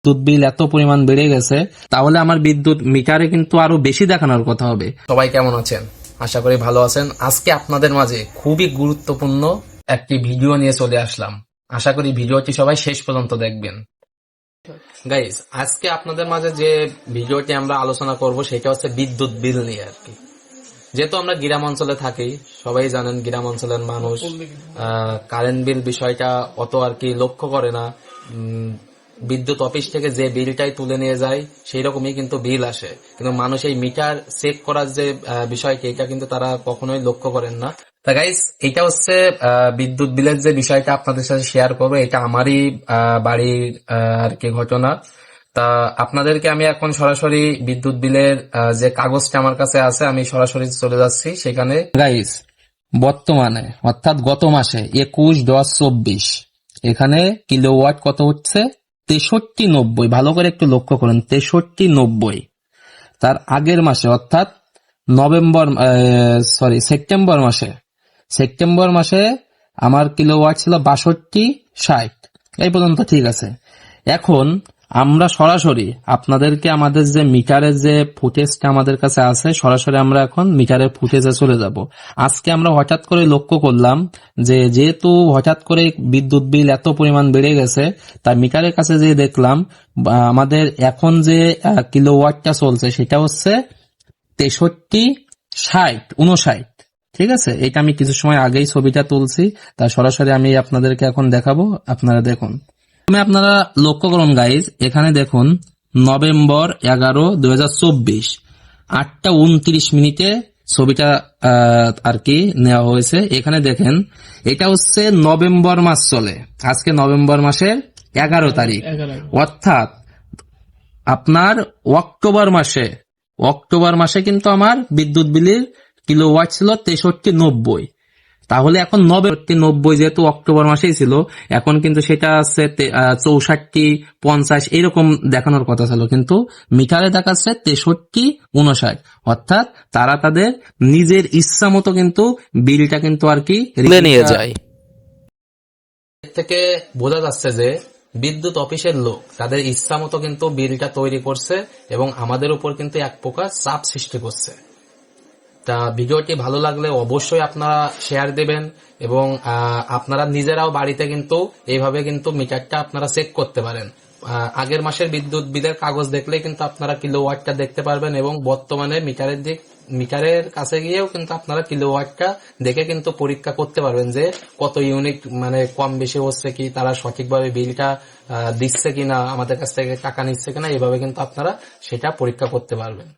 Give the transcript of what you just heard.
বিদ্যুৎ বিল এত পরিমাণ বেড়ে গেছে, তাহলে আমার বিদ্যুৎ মিটারে কিন্তু আরো বেশি দেখানোর কথা হবে। সবাই কেমন আছেন? আশা করি ভালো আছেন। আজকে আপনাদের মাঝে খুবই গুরুত্বপূর্ণ একটি ভিডিও নিয়ে চলে আসলাম। আশা করি ভিডিওটি সবাই শেষ পর্যন্ত দেখবেন। গাইস, আজকে আপনাদের মাঝে যে ভিডিওটি আমরা আলোচনা করব সেটা হচ্ছে বিদ্যুৎ বিল নিয়ে আর কি। যেহেতু আমরা গ্রাম অঞ্চলে থাকি, সবাই জানেন গ্রাম অঞ্চলের মানুষ কারেন্ট বিল বিষয়টা অত আর কি লক্ষ্য করে না। বিদ্যুৎ অফিস থেকে যে বিলটাই তুলে নিয়ে যায় সেই রকমই কিন্তু বিল আসে, কিন্তু মানুষ এই মিটার চেক করার যে বিষয়টি এটা কিন্তু তারা কখনোই লক্ষ্য করেন না। তা গাইস, এটা হচ্ছে বিদ্যুৎ বিলের যে বিষয়টা আপনাদের সাথে শেয়ার করবো, এটা আমারই বাড়ির আর কি ঘটনা। তা আপনাদেরকে আমি এখন সরাসরি বিদ্যুৎ বিলের যে কাগজটা আমার কাছে আছে আমি সরাসরি চলে যাচ্ছি সেখানে। গাইস, বর্তমানে অর্থাৎ গত মাসে 21/10/24 এখানে কিলোওয়াট কত হচ্ছে? 6390। ভালো করে একটু লক্ষ্য করুন, 6390। তার আগের মাসে অর্থাৎ সেপ্টেম্বর মাসে আমার কিলোওয়াট ছিল 6260। এই পর্যন্ত ঠিক আছে। এখন আমরা সরাসরি আপনাদেরকে আমাদের যে মিটারের যে ফুটেজটা আমাদের কাছে আছে, সরাসরি আমরা এখন মিটারের ফুটেজে চলে যাব। আজকে আমরা হঠাৎ করে লক্ষ্য করলাম যে যেহেতু হঠাৎ করে বিদ্যুৎ বিল এত পরিমাণ বেড়ে গেছে, তাই মিটারের কাছে যে দেখলাম আমাদের এখন যে কিলোওয়াটটা চলছে সেটা হচ্ছে 6360-59। ঠিক আছে, এটা আমি কিছু সময় আগেই ছবিটা তুলছি, তা সরাসরি আমি আপনাদেরকে এখন দেখাবো। আপনারা দেখুন, আপনারা লক্ষ্য করুন গাইজ, এখানে দেখুন নভেম্বর 11, 2024 8টা 29 ছবিটা আর কি নেওয়া হয়েছে। এখানে দেখেন, এটা হচ্ছে নভেম্বর মাস চলে, আজকে নভেম্বর মাসের 11 তারিখ, অর্থাৎ আপনার অক্টোবর মাসে কিন্তু আমার বিদ্যুৎ বিলের কিলোওয়াট ছিল 6390। তাহলে এখন 90 যেহেতু অক্টোবর মাসেই ছিল, এখন কিন্তু সেটা আছে 64-50 এরকম দেখানোর কথা ছিল, কিন্তু মিটারে দেখাচ্ছে 63-59। অর্থাৎ তারা তাদের নিজের ইচ্ছা মতো কিন্তু বিলটা কিন্তু আর কি নিয়ে যায়। এর থেকে বোঝা যাচ্ছে যে বিদ্যুৎ অফিসের লোক তাদের ইচ্ছা মতো কিন্তু বিলটা তৈরি করছে এবং আমাদের উপর কিন্তু এক প্রকার চাপ সৃষ্টি করছে। তা ভিডিওটি ভালো লাগলে অবশ্যই আপনারা শেয়ার দেবেন এবং আপনারা নিজেরাও বাড়িতে কিন্তু এইভাবে কিন্তু মিটারটা আপনারা চেক করতে পারেন। আগের মাসের বিদ্যুৎ বিলের কাগজ দেখলে কিন্তু আপনারা কিলোওয়াটটা দেখতে পারবেন এবং বর্তমানে মিটারের কাছে গিয়েও কিন্তু আপনারা কিলোওয়াটটা দেখে কিন্তু পরীক্ষা করতে পারবেন যে কত ইউনিট মানে কম বেশি হচ্ছে, কি তারা সঠিকভাবে বিলটা দিচ্ছে কিনা, আমাদের কাছ থেকে টাকা নিচ্ছে কিনা, এভাবে কিন্তু আপনারা সেটা পরীক্ষা করতে পারবেন।